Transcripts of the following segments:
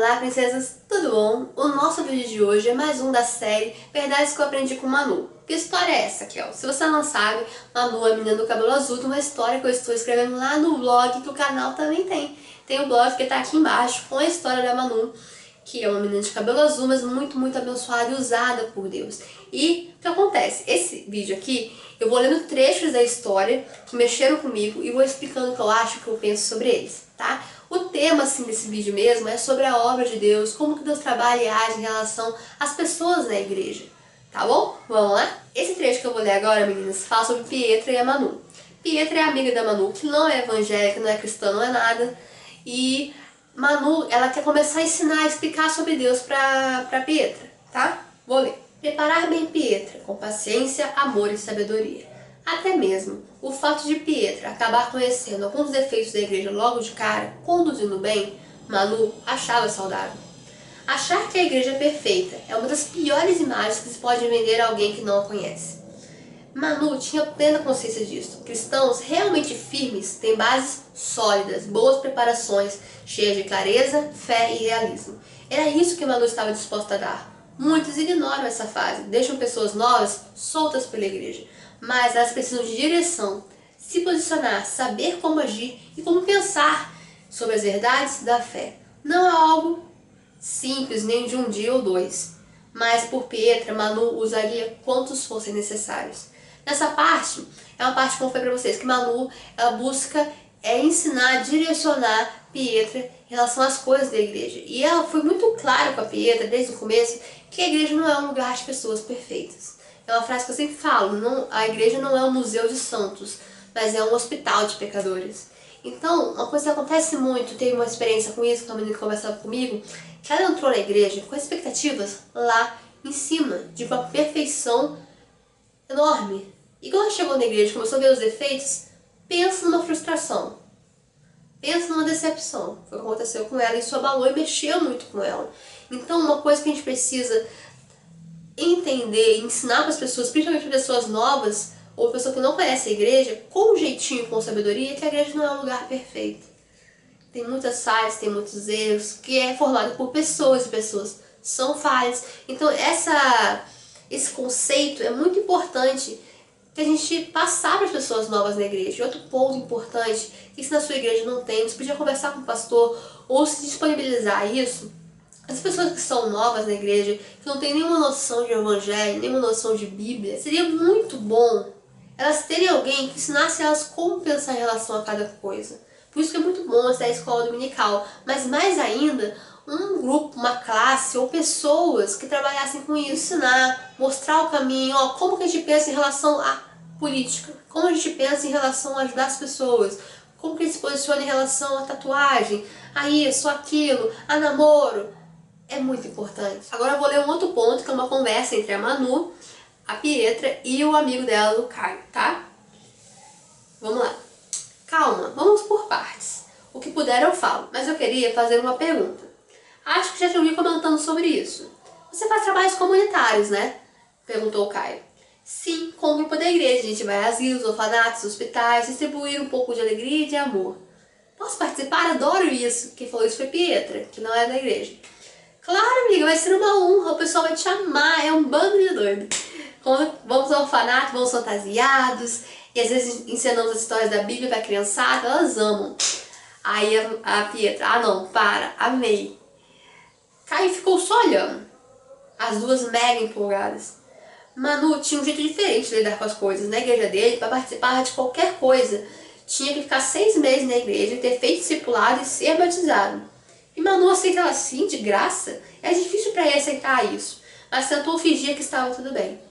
Olá, princesas, tudo bom? O nosso vídeo de hoje é mais um da série Verdades que eu aprendi com Manu. Que história é essa aqui, ó? Se você não sabe, Manu é a menina do cabelo azul de uma história que eu estou escrevendo lá no blog, que o canal também tem. Tem o blog que tá aqui embaixo com a história da Manu, que é uma menina de cabelo azul, mas muito, muito abençoada e usada por Deus. E o que acontece? Esse vídeo aqui, eu vou lendo trechos da história que mexeram comigo e vou explicando o que eu acho, o que eu penso sobre eles, tá? O tema, assim, desse vídeo mesmo é sobre a obra de Deus, como que Deus trabalha e age em relação às pessoas na igreja, tá bom? Vamos lá? Esse trecho que eu vou ler agora, meninas, fala sobre Pietra e a Manu. Pietra é amiga da Manu, que não é evangélica, não é cristã, não é nada, e Manu, ela quer começar a ensinar, a explicar sobre Deus pra Pietra, tá? Vou ler. Preparar bem Pietra, com paciência, amor e sabedoria. Até mesmo o fato de Pietra acabar conhecendo alguns defeitos da igreja logo de cara, conduzindo bem, Manu achava saudável. Achar que a igreja é perfeita é uma das piores imagens que se pode vender a alguém que não a conhece. Manu tinha plena consciência disso. Cristãos realmente firmes têm bases sólidas, boas preparações, cheias de clareza, fé e realismo. Era isso que Manu estava disposta a dar. Muitos ignoram essa fase, deixam pessoas novas soltas pela igreja, mas elas precisam de direção, se posicionar, saber como agir e como pensar sobre as verdades da fé. Não é algo simples, nem de um dia ou dois, mas por Pietra, Manu usaria quantos fossem necessários. Nessa parte, é uma parte que eu falei pra vocês, que Manu, ela busca ensinar, direcionar Pietra em relação às coisas da igreja. E ela foi muito clara com a Pietra, desde o começo, que a igreja não é um lugar de pessoas perfeitas. É uma frase que eu sempre falo, a igreja não é um museu de santos, mas é um hospital de pecadores. Então, uma coisa que acontece muito, teve uma experiência com isso, com a menina que conversava comigo, que ela entrou na igreja com expectativas lá em cima, de uma perfeição enorme. E quando ela chegou na igreja e começou a ver os defeitos, pensa numa frustração, pensa numa decepção. Foi o que aconteceu com ela, e isso abalou e mexeu muito com ela. Então, uma coisa que a gente precisa entender e ensinar para as pessoas, principalmente para pessoas novas, ou pessoas que não conhecem a igreja, com jeitinho, com sabedoria, que a igreja não é um lugar perfeito. Tem muitas falhas, tem muitos erros, que é formado por pessoas, e pessoas são falhas. Então esse conceito é muito importante que a gente passar para as pessoas novas na igreja. E outro ponto importante, que se na sua igreja não tem, você podia conversar com o pastor ou se disponibilizar isso. As pessoas que são novas na igreja, que não têm nenhuma noção de evangelho, nenhuma noção de Bíblia, seria muito bom elas terem alguém que ensinasse elas como pensar em relação a cada coisa. Por isso que é muito bom essa escola dominical, mas mais ainda, um grupo, uma classe ou pessoas que trabalhassem com isso, ensinar, mostrar o caminho, ó, como que a gente pensa em relação à política, como a gente pensa em relação a ajudar as pessoas, como que a gente se posiciona em relação à tatuagem, a isso, aquilo, a namoro. É muito importante. Agora eu vou ler um outro ponto, que é uma conversa entre a Manu, a Pietra e o amigo dela, o Caio, tá? Vamos lá. Calma, vamos por partes. O que puder eu falo, mas eu queria fazer uma pergunta. Acho que já te ouvi comentando sobre isso. Você faz trabalhos comunitários, né? Perguntou o Caio. Sim, com o grupo da igreja. A gente vai a asilos, orfanatos, hospitais, distribuir um pouco de alegria e de amor. Posso participar? Adoro isso. Quem falou isso foi Pietra, que não é da igreja. Claro, amiga, vai ser uma honra, o pessoal vai te amar, é um bando de doido. Vamos ao orfanato, vamos fantasiados, e às vezes ensinamos as histórias da Bíblia pra criançada, elas amam. Aí a Pietra, ah não, para, amei. Caio ficou só olhando, as duas mega empolgadas. Manu tinha um jeito diferente de lidar com as coisas. Na igreja dele, para participar de qualquer coisa, tinha que ficar 6 meses na igreja, ter feito discipulado e ser batizado. E Manu aceita ela assim, de graça? É difícil para ele aceitar isso, mas tentou fingir que estava tudo bem.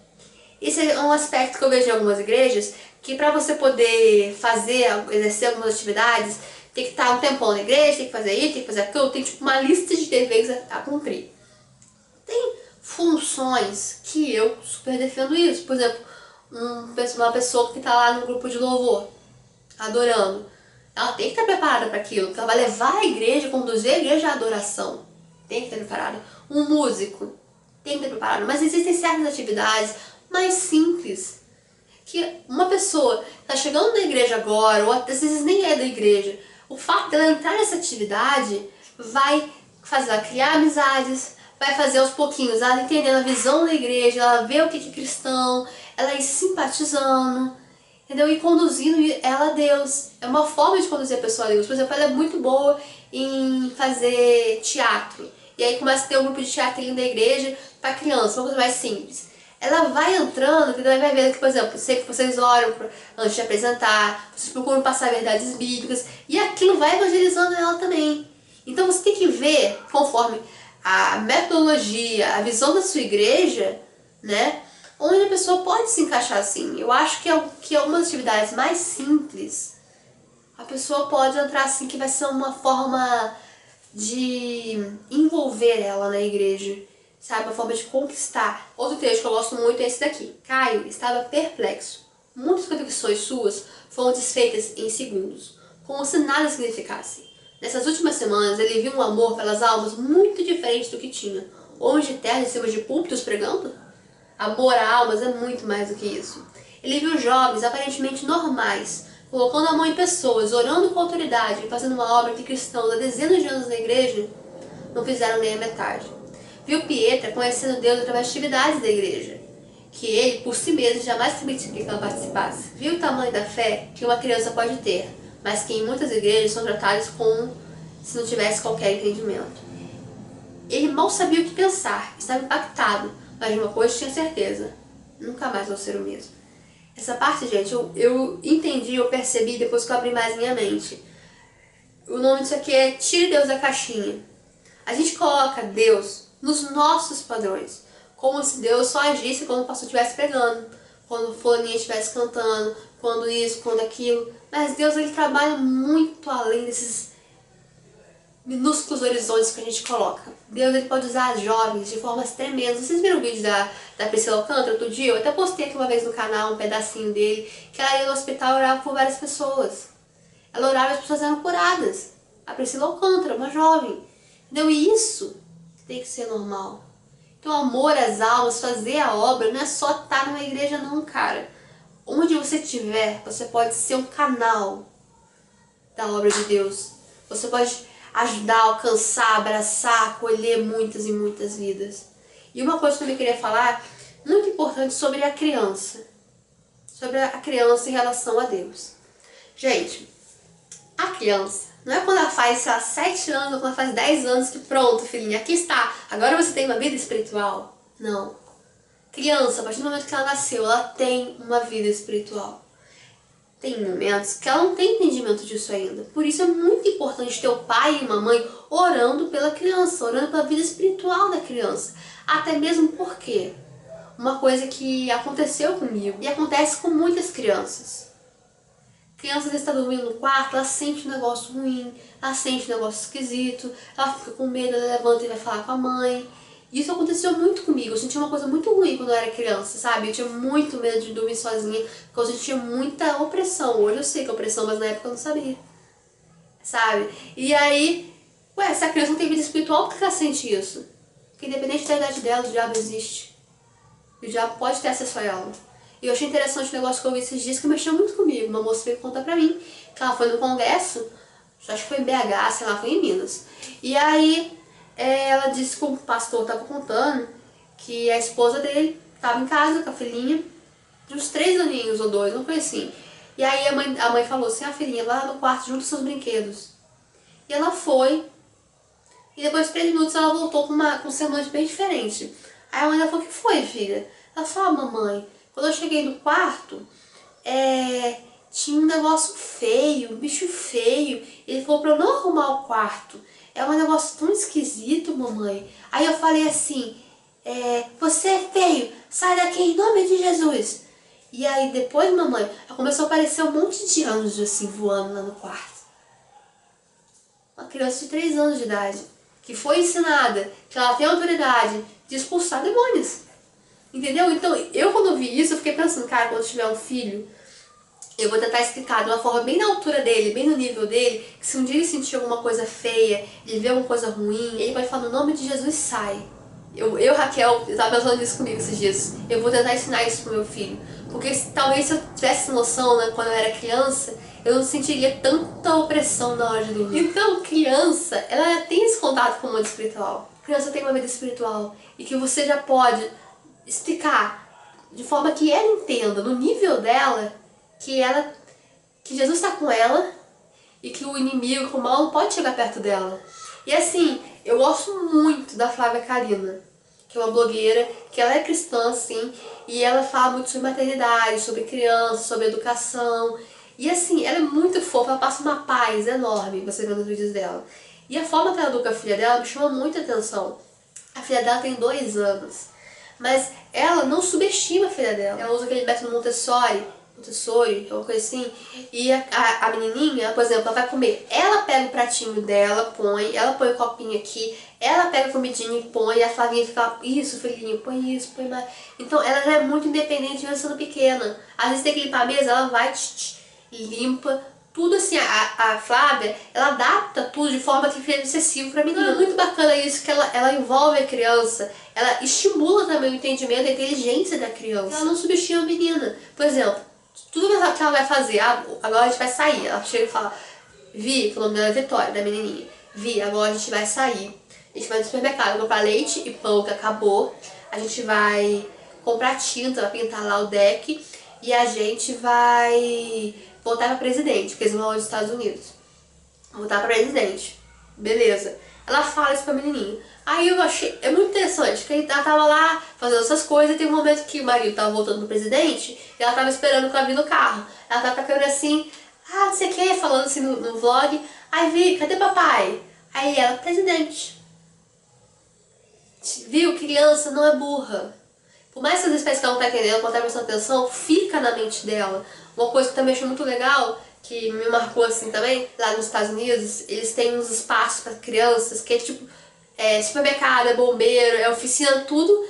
Esse é um aspecto que eu vejo em algumas igrejas, que para você poder exercer algumas atividades, tem que estar um tempão na igreja, tem que fazer isso, tem que fazer aquilo, tem tipo uma lista de deveres a cumprir. Tem funções que eu super defendo isso. Por exemplo, uma pessoa que está lá no grupo de louvor, adorando. Ela tem que estar preparada para aquilo, porque ela vai levar a igreja, conduzir a igreja à adoração. Tem que estar preparada. Um músico tem que estar preparado. Mas existem certas atividades mais simples, que uma pessoa está chegando na igreja agora, ou às vezes nem é da igreja, o fato dela entrar nessa atividade vai fazer ela criar amizades, vai fazer aos pouquinhos ela entendendo a visão da igreja, ela ver o que é cristão, ela ir simpatizando, entendeu? E conduzindo ela a Deus. É uma forma de conduzir a pessoa a Deus. Por exemplo, ela é muito boa em fazer teatro. E aí começa a ter um grupo de teatrinho da igreja para criança, uma coisa mais simples. Ela vai entrando, entendeu? Ela vai vendo que, por exemplo, sempre vocês oram antes de apresentar, vocês procuram passar verdades bíblicas, e aquilo vai evangelizando ela também. Então você tem que ver, conforme a metodologia, a visão da sua igreja, né? Onde a pessoa pode se encaixar assim. Eu acho que algumas atividades mais simples, a pessoa pode entrar assim, que vai ser uma forma de envolver ela na igreja, sabe? Uma forma de conquistar. Outro texto que eu gosto muito é esse daqui. Caio estava perplexo. Muitas convicções suas foram desfeitas em segundos, como se nada significasse. Nessas últimas semanas, ele viu um amor pelas almas muito diferente do que tinha. Homens de terra em cima de púlpitos pregando? Amor a almas é muito mais do que isso. Ele viu jovens aparentemente normais, colocando a mão em pessoas, orando com autoridade e fazendo uma obra que cristãos há dezenas de anos na igreja não fizeram nem a metade. Viu Pietra conhecendo Deus através de atividades da igreja, que ele, por si mesmo, jamais permitiria que ela participasse. Viu o tamanho da fé que uma criança pode ter, mas que em muitas igrejas são tratadas como se não tivesse qualquer entendimento. Ele mal sabia o que pensar, estava impactado, mas de uma coisa tinha certeza: nunca mais vou ser o mesmo. Essa parte, gente, eu entendi, eu percebi depois que eu abri mais minha mente. O nome disso aqui é Tire Deus da caixinha. A gente coloca Deus nos nossos padrões, como se Deus só agisse quando o pastor estivesse pregando, quando o fulaninho estivesse cantando, quando isso, quando aquilo. Mas Deus, ele trabalha muito além desses minúsculos horizontes que a gente coloca. Deus, ele pode usar jovens de formas tremendas. Vocês viram o vídeo da Priscila Alcântara outro dia? Eu até postei aqui uma vez no canal um pedacinho dele, que ela ia no hospital e orava por várias pessoas. Ela orava e as pessoas eram curadas. A Priscila Alcântara, uma jovem. Entendeu? E isso tem que ser normal. Então, amor às almas, fazer a obra, não é só estar numa igreja não, cara. Onde você estiver, você pode ser um canal da obra de Deus. Você pode ajudar, alcançar, abraçar, acolher muitas e muitas vidas. E uma coisa que eu também queria falar, muito importante, sobre a criança. Sobre a criança em relação a Deus. Gente, a criança, não é quando ela faz, sei lá, 7 anos, ou quando ela faz 10 anos que pronto, filhinha, aqui está, agora você tem uma vida espiritual. Não. Criança, a partir do momento que ela nasceu, ela tem uma vida espiritual. Tem momentos que ela não tem entendimento disso ainda. Por isso é muito importante ter o pai e uma mãe orando pela criança, orando pela vida espiritual da criança. Até mesmo porque uma coisa que aconteceu comigo e acontece com muitas crianças. Criança às vezes está dormindo no quarto, ela sente um negócio ruim, ela sente um negócio esquisito, ela fica com medo, ela levanta e vai falar com a mãe. Isso aconteceu muito comigo, eu sentia uma coisa muito ruim quando eu era criança, sabe? Eu tinha muito medo de dormir sozinha, porque eu sentia muita opressão. Hoje eu sei que é opressão, mas na época eu não sabia, sabe? E aí, se a criança não tem vida espiritual, por que ela sente isso? Porque independente da idade dela, o diabo existe. E o diabo pode ter acesso a ela. E eu achei interessante o negócio que eu vi esses dias que mexeu muito comigo. Uma moça veio contar pra mim que ela foi no congresso, acho que foi em BH, sei lá, foi em Minas. E aí ela disse que o pastor estava contando que a esposa dele estava em casa com a filhinha, de uns 3 aninhos ou 2, não foi assim. E aí a mãe falou assim: a filhinha, vai lá no quarto, junta seus brinquedos. E ela foi, e depois de 3 minutos ela voltou com um semblante bem diferente. Aí a mãe falou: o que foi, filha? Ela falou: ah, mamãe, quando eu cheguei no quarto, tinha um negócio feio, um bicho feio. Ele falou pra eu não arrumar o quarto. É um negócio tão esquisito, mamãe. Aí eu falei assim: você é feio, sai daqui em nome de Jesus. E aí depois, mamãe, começou a aparecer um monte de anjos assim voando lá no quarto. Uma criança de 3 anos de idade, que foi ensinada que ela tem autoridade de expulsar demônios. Entendeu? Então, eu quando eu vi isso, eu fiquei pensando: cara, quando eu tiver um filho, eu vou tentar explicar de uma forma bem na altura dele, bem no nível dele, que se um dia ele sentir alguma coisa feia, ele ver alguma coisa ruim, ele vai falar: no nome de Jesus, sai. Raquel, eu tava pensando nisso comigo esses dias. Eu vou tentar ensinar isso pro meu filho. Porque talvez se eu tivesse noção, né, quando eu era criança, eu não sentiria tanta opressão na hora de dormir. Então, criança, ela tem esse contato com o mundo espiritual. Criança tem uma vida espiritual e que você já pode explicar de forma que ela entenda, no nível dela, que Jesus está com ela e que o inimigo, o mal, não pode chegar perto dela. E assim, eu gosto muito da Flávia Karina, que é uma blogueira, que ela é cristã, sim, e ela fala muito sobre maternidade, sobre criança, sobre educação. E assim, ela é muito fofa, ela passa uma paz enorme, você vê nos vídeos dela. E a forma que ela educa a filha dela me chama muita atenção. A filha dela tem 2 anos, mas ela não subestima a filha dela. Ela usa aquele método Montessori, uma coisa assim, e a menininha, por exemplo, ela vai comer, ela pega o pratinho dela, ela põe o copinho aqui, ela pega a comidinha e põe, e a Flavinha fica, isso filhinho, põe isso, põe mais. Então ela já é muito independente mesmo sendo pequena. Às vezes tem que limpar a mesa, ela vai, limpa, tudo assim, a Flávia, ela adapta tudo de forma que fica excessivo pra menina. É muito bacana isso, que ela envolve a criança, ela estimula também o entendimento, a inteligência da criança. Ela não subestima a menina. Por exemplo, tudo que ela vai fazer, agora a gente vai sair, ela chega e fala, Vi, o nome dela é Vitória, da menininha, Vi, agora a gente vai sair, a gente vai no supermercado comprar leite e pão que acabou, a gente vai comprar tinta, vai pintar lá o deck e a gente vai voltar pra presidente, porque eles vão aos Estados Unidos. Voltar pra presidente. Beleza. Ela fala isso pra menininha. Aí eu achei, é muito interessante, que ela tava lá fazendo essas coisas e tem um momento que o marido tava voltando pro presidente e ela tava esperando pra vir no carro. Ela tava com a câmera assim, não sei o que, falando assim no vlog. Aí Vi, cadê papai? Aí ela, presidente. Viu? Criança não é burra. Por mais que às vezes parece que ela não tá entendendo, ela não tá prestando atenção, fica na mente dela. Uma coisa que também achei muito legal, que me marcou assim também, lá nos Estados Unidos, eles têm uns espaços para crianças, que é tipo, supermercado, é bombeiro, é oficina, tudo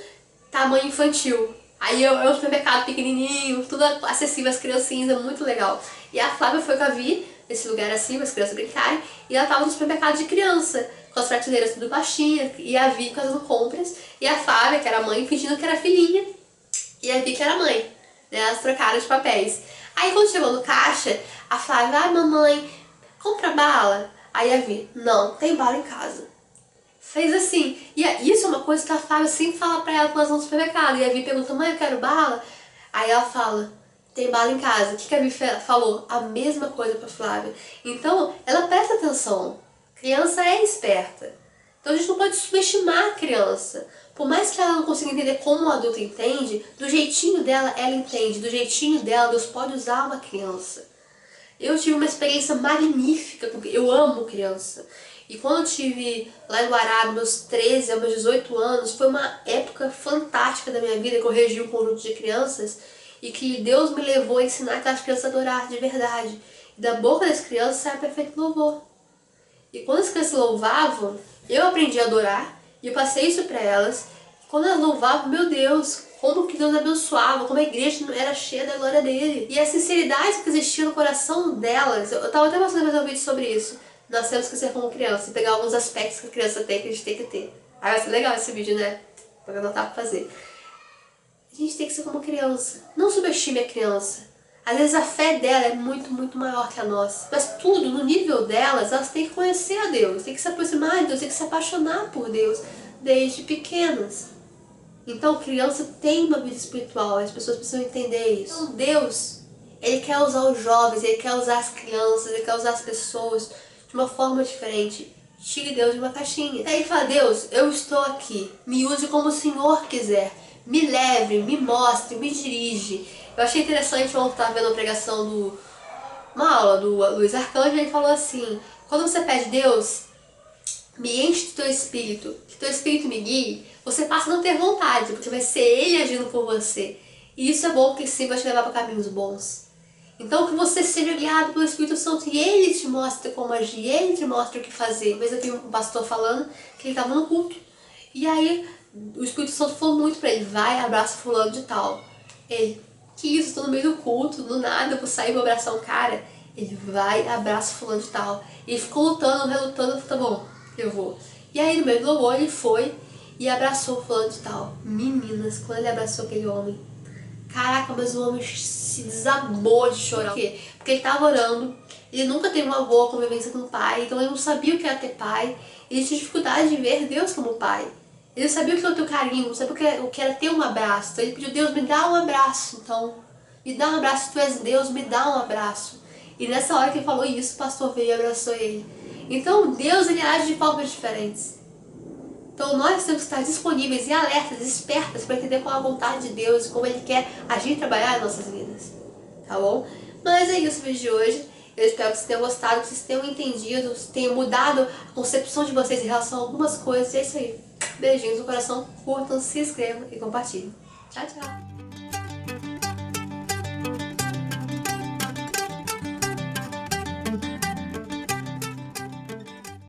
tamanho infantil. Aí é um supermercado pequenininho, tudo acessível às criancinhas, é muito legal. E a Flávia foi com a Vi, nesse lugar assim, para as crianças brincarem, e ela tava no supermercado de criança, com as prateleiras tudo baixinhas, e a Vi fazendo compras, e a Flávia, que era a mãe, fingindo que era filhinha, e a Vi que era a mãe, né? Elas trocaram de papéis. Aí quando chegou no caixa, a Flávia, mamãe, compra bala? Aí a Vi, não, tem bala em casa. Fez assim, e isso é uma coisa que a Flávia sempre fala pra ela quando elas vão no supermercado, e a Vi pergunta, mãe, eu quero bala? Aí ela fala, tem bala em casa. O que a Vi falou? A mesma coisa pra Flávia. Então, ela presta atenção. Criança é esperta. Então a gente não pode subestimar a criança. Por mais que ela não consiga entender como o adulto entende, do jeitinho dela ela entende. Do jeitinho dela Deus pode usar uma criança. Eu tive uma experiência magnífica, eu amo criança. E quando eu tive lá em Guará, meus 13 aos meus 18 anos, foi uma época fantástica da minha vida, que eu regi um conjunto de crianças e que Deus me levou a ensinar aquelas crianças a adorar de verdade. E da boca das crianças sai perfeito louvor. E quando as crianças louvavam, eu aprendi a adorar e eu passei isso para elas. Quando elas louvavam, meu Deus, como que Deus abençoava, como a igreja era cheia da glória dele. E a sinceridade que existia no coração delas, eu tava até passando fazer um vídeo sobre isso. Nós temos que ser como criança e pegar alguns aspectos que a criança tem que a gente tem que ter. Aí vai ser legal esse vídeo, né? Pra anotar pra fazer. A gente tem que ser como criança. Não subestime a criança. Às vezes a fé dela é muito, muito maior que a nossa. Mas tudo, no nível delas, elas têm que conhecer a Deus, têm que se aproximar de Deus, têm que se apaixonar por Deus desde pequenas. Então, criança tem uma vida espiritual, as pessoas precisam entender isso. Então, Deus, Ele quer usar os jovens, Ele quer usar as crianças, Ele quer usar as pessoas de uma forma diferente. Tire Deus de uma caixinha. Aí fala, Deus, eu estou aqui, me use como o Senhor quiser. Me leve, me mostre, me dirige. Eu achei interessante, ontem estava vendo uma pregação uma aula do Luiz Arcanjo, e ele falou assim, quando você pede Deus, me enche do teu espírito, que teu espírito me guie, você passa a não ter vontade, porque vai ser ele agindo por você. E isso é bom, porque sim vai te levar para caminhos bons. Então que você seja guiado pelo Espírito Santo e ele te mostra como agir, ele te mostra o que fazer. Uma vez eu vi um pastor falando que ele estava no culto, e aí o Espírito Santo falou muito pra ele, vai, abraça fulano de tal. Ele, que isso, tô no meio do culto, do nada, eu vou sair e vou abraçar um cara. Ele vai, abraça fulano de tal. E ficou lutando, relutando, tá bom, eu vou. E aí no meio do louvor ele foi e abraçou fulano de tal. Meninas, quando ele abraçou aquele homem, caraca, mas o homem se desabou de chorar. Por quê? Porque ele tava orando Ele nunca teve uma boa convivência com o pai, então ele não sabia o que era ter pai. Ele tinha dificuldade de ver Deus como pai. Ele não sabia o que era o teu carinho, não sabia o que era ter um abraço. Então ele pediu: Deus, me dá um abraço. Então, me dá um abraço, se tu és Deus, me dá um abraço. E nessa hora que ele falou isso, o pastor veio e abraçou ele. Então Deus, ele age de formas diferentes. Então nós temos que estar disponíveis e alertas, espertas para entender qual é a vontade de Deus e como Ele quer agir e trabalhar em nossas vidas. Tá bom? Mas é isso o vídeo de hoje. Eu espero que vocês tenham gostado, que vocês tenham entendido, tenham mudado a concepção de vocês em relação a algumas coisas. E é isso aí. Beijinhos no coração, curtam, se inscrevam e compartilhem. Tchau, tchau!